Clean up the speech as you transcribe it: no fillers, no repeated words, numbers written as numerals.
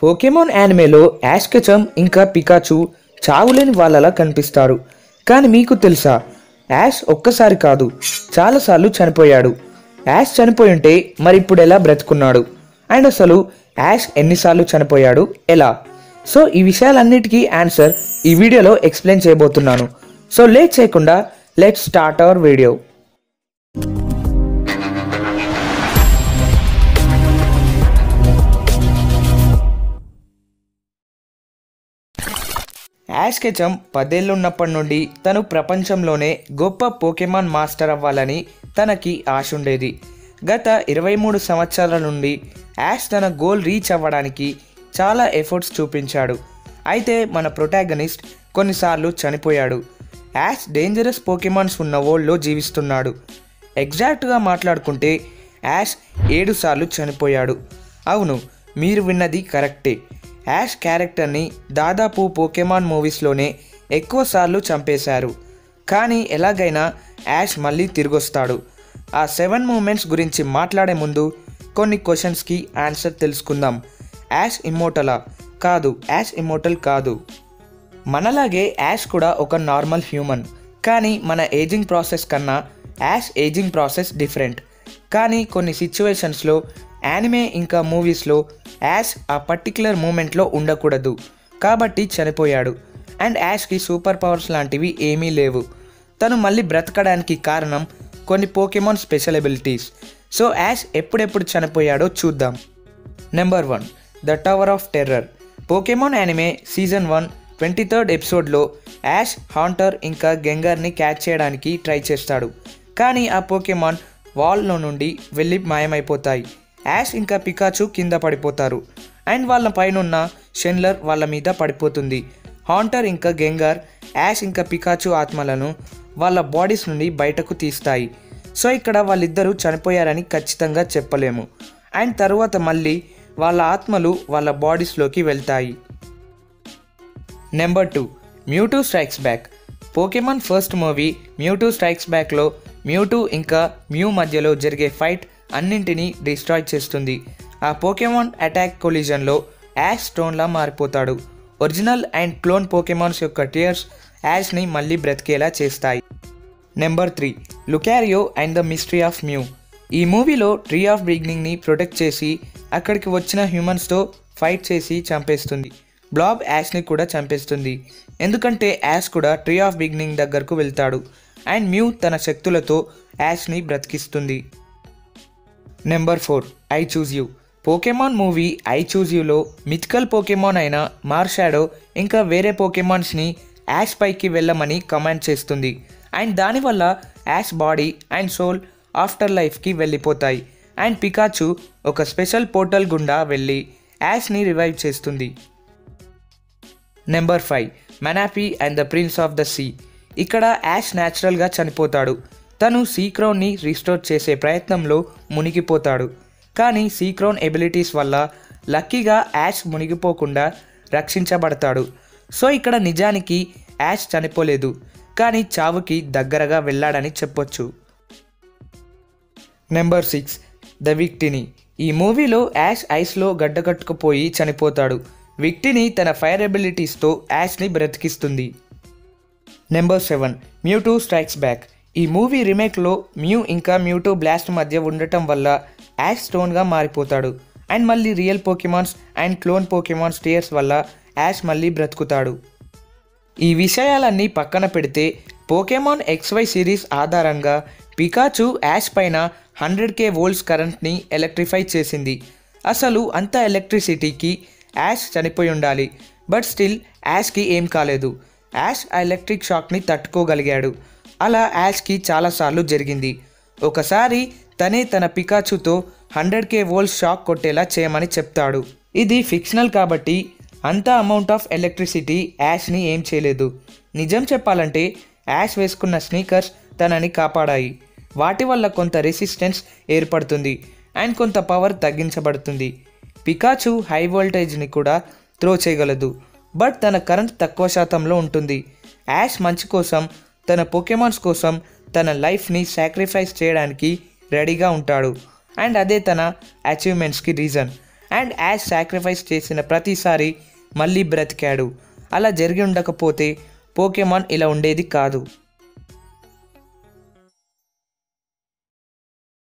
Pokemon యానిమేలో ash Ketchum ఇంకా Pikachu చావులేని వాళ్ళలా కనిపిస్తారు. కానీ మీకు తెలుసా, యాష్ ఒక్కసారి కాదు చాలాసార్లు చనిపోయాడు. యాష్ చనిపోయి ఉంటే మరి ఇప్పుడు ఎలా బ్రతుకున్నాడు? అండ్ అసలు యాష్ ఎన్నిసార్లు చనిపోయాడు, ఎలా? సో ఈ విషయాలన్నిటికీ ఆన్సర్ ఈ వీడియోలో ఎక్స్ప్లెయిన్ చేయబోతున్నాను. సో లేట్ చేయకుండా let's start our video. Ash Ketchum 10 ఏళ్ళు ఉన్నప్పటి నుండి తను ప్రపంచంలోనే గొప్ప పోకెమాన్ మాస్టర్ అవ్వాలని తనకి ఆశ ఉండేది. గత 23 సంవత్సరాల నుండి యాష్ తన గోల్ రీచ్ అవ్వడానికి చాలా ఎఫర్ట్స్ చూపించాడు. అయితే మన ప్రొటాగనిస్ట్ కొన్నిసార్లు చనిపోయాడు. యాష్ డేంజరస్ పోకెమాన్స్ ఉన్న వరల్డ్లో జీవిస్తున్నాడు. ఎగ్జాక్ట్గా మాట్లాడుకుంటే యాష్ 7 సార్లు చనిపోయాడు. అవును, మీరు విన్నది కరెక్టే. యాష్ క్యారెక్టర్ని దాదాపు పోకెమాన్ మూవీస్లోనే ఎక్కువసార్లు చంపేశారు. కానీ ఎలాగైనా యాష్ మళ్ళీ తిరిగొస్తాడు. ఆ 7 మూమెంట్స్ గురించి మాట్లాడే ముందు కొన్ని క్వశ్చన్స్కి ఆన్సర్ తెలుసుకుందాం. యాష్ ఇమ్మోర్టలా? కాదు, యాష్ ఇమ్మోర్టల్ కాదు. మనలాగే యాష్ కూడా ఒక నార్మల్ హ్యూమన్. కానీ మన ఏజింగ్ ప్రాసెస్ కన్నా యాష్ ఏజింగ్ ప్రాసెస్ డిఫరెంట్. కానీ కొన్ని సిచ్యువేషన్స్లో యానిమే ఇంకా మూవీస్లో యాష్ ఆ పర్టిక్యులర్ మూమెంట్లో ఉండకూడదు కాబట్టి చనిపోయాడు. అండ్ యాష్కి సూపర్ పవర్స్ లాంటివి ఏమీ లేవు. తను మళ్ళీ బ్రతకడానికి కారణం కొన్ని Pokemon special abilities. So Ash ఎప్పుడెప్పుడు చనిపోయాడో చూద్దాం. Number 1, the tower of terror. Pokemon anime season 1 23rd ఎపిసోడ్లో యాష్ హాంటర్ ఇంకా గెంగర్ని క్యాచ్ చేయడానికి ట్రై చేస్తాడు. కానీ ఆ పోకెమాన్ వాల్లో నుండి వెళ్ళి మాయమైపోతాయి. యాష్ ఇంకా పికాచు కింద పడిపోతారు. అండ్ వాళ్ళ పైనున్న షెన్లర్ వాళ్ళ మీద పడిపోతుంది. హాంటర్ ఇంకా గెంగర్ యాష్ ఇంకా పికాచు ఆత్మలను వాళ్ళ బాడీస్ నుండి బయటకు తీస్తాయి. సో ఇక్కడ వాళ్ళిద్దరూ చనిపోయారని ఖచ్చితంగా చెప్పలేము. అండ్ తర్వాత మళ్ళీ వాళ్ళ ఆత్మలు వాళ్ళ బాడీస్లోకి వెళ్తాయి. Number 2, Mewtwo strikes back. Pokemon first movie Mewtwo strikes బ్యాక్లో మ్యూటూ ఇంకా మ్యూ మధ్యలో జరిగే ఫైట్ అన్నింటినీ డిస్ట్రాయ్ చేస్తుంది. ఆ పోకెమాన్ అటాక్ కొలిజన్లో యాష్ స్టోన్లా మారిపోతాడు. ఒరిజినల్ అండ్ క్లోన్ పోకెమాన్స్ యొక్క టియర్స్ యాష్ని మళ్ళీ బ్రతికేలా చేస్తాయి. Number 3, Lucario and the mystery of Mew. ఈ మూవీలో ట్రీ ఆఫ్ బిగినింగ్ని ప్రొటెక్ట్ చేసి అక్కడికి వచ్చిన హ్యూమన్స్తో ఫైట్ చేసి చంపేస్తుంది. బ్లాబ్ యాష్ని కూడా చంపేస్తుంది. ఎందుకంటే యాష్ కూడా ట్రీ ఆఫ్ బిగినింగ్ దగ్గరకు వెళ్తాడు. అండ్ మ్యూ తన శక్తులతో యాష్ని బ్రతికిస్తుంది. Number 4, I choose you. Pokemon movie I choose యూలో మిథికల్ పోకెమాన్ అయిన మార్షాడో ఇంకా వేరే పోకెమాన్స్ని యాష్ పైకి వెళ్ళమని కమాండ్ చేస్తుంది. అండ్ దానివల్ల Ash body and soul after లైఫ్కి వెళ్ళిపోతాయి. అండ్ పికాచు ఒక స్పెషల్ పోర్టల్ గుండా వెళ్ళి యాష్ని రివైవ్ చేస్తుంది. Number 5, Manaphy and the prince of the sea. ఇక్కడ యాష్ న్యాచురల్గా చనిపోతాడు. తను సీక్రోన్ని రీస్టోర్ చేసే ప్రయత్నంలో మునిగిపోతాడు. కానీ సీక్రోన్ ఎబిలిటీస్ వల్ల లక్కీగా యాష్ మునిగిపోకుండా రక్షించబడతాడు. సో ఇక్కడ నిజానికి యాష్ చనిపోలేదు, కానీ చావుకి దగ్గరగా వెళ్ళాడని చెప్పొచ్చు. Number 6, the Victini. ఈ మూవీలో యాష్ ఐస్లో గడ్డకట్టుకుపోయి చనిపోతాడు. విక్టిని తన ఫైర్ ఎబిలిటీస్తో యాష్ని బ్రతికిస్తుంది. Number 7, Mewtwo strikes back. ఈ మూవీ రీమేక్లో మ్యూ ఇంకా మ్యూటూ బ్లాస్ట్ మధ్య ఉండటం వల్ల యాష్ స్టోన్గా మారిపోతాడు. అండ్ మళ్ళీ real Pokemons and clone Pokemons tears వల్ల యాష్ మళ్ళీ బ్రతుకుతాడు. ఈ విషయాలన్నీ పక్కన పెడితే పోకెమాన్ XY సిరీస్ ఆధారంగా పికాచు యాష్ పైన 100k వోల్ట్స్ కరెంట్ని ఎలక్ట్రిఫై చేసింది. అసలు అంత ఎలక్ట్రిసిటీకి యాష్ చనిపోయి ఉండాలి. బట్ స్టిల్ యాష్కి ఏం కాలేదు. యాష్ ఆ ఎలక్ట్రిక్ షాక్ని తట్టుకోగలిగాడు. అలా యాష్కి చాలాసార్లు జరిగింది. ఒకసారి తనే తన పికాచుతో 100k వోల్ట్స్ షాక్ కొట్టేలా చేయమని చెప్తాడు. ఇది ఫిక్షనల్ కాబట్టి అంత అమౌంట్ ఆఫ్ ఎలక్ట్రిసిటీ యాష్ని ఏం చేయలేదు. నిజం చెప్పాలంటే యాష్ వేసుకున్న స్నీకర్స్ తనని కాపాడాయి. వాటి వల్ల కొంత రెసిస్టెన్స్ ఏర్పడుతుంది అండ్ కొంత పవర్ తగ్గించబడుతుంది. పికాచు హై వోల్టేజ్ని కూడా త్రో చేయగలదు, బట్ తన కరెంట్ తక్కువ శాతంలో ఉంటుంది. యాష్ మంచి కోసం, తన పోకెమాన్స్ కోసం తన లైఫ్ని సాక్రిఫైస్ చేయడానికి రెడీగా ఉంటాడు. అండ్ అదే తన అచీవ్మెంట్స్కి రీజన్. అండ్ యాష్ సాక్రిఫైస్ చేసిన ప్రతిసారి మళ్ళీ బ్రతికాడు. అలా జరిగి ఉండకపోతే పోకెమాన్ ఇలా ఉండేది కాదు.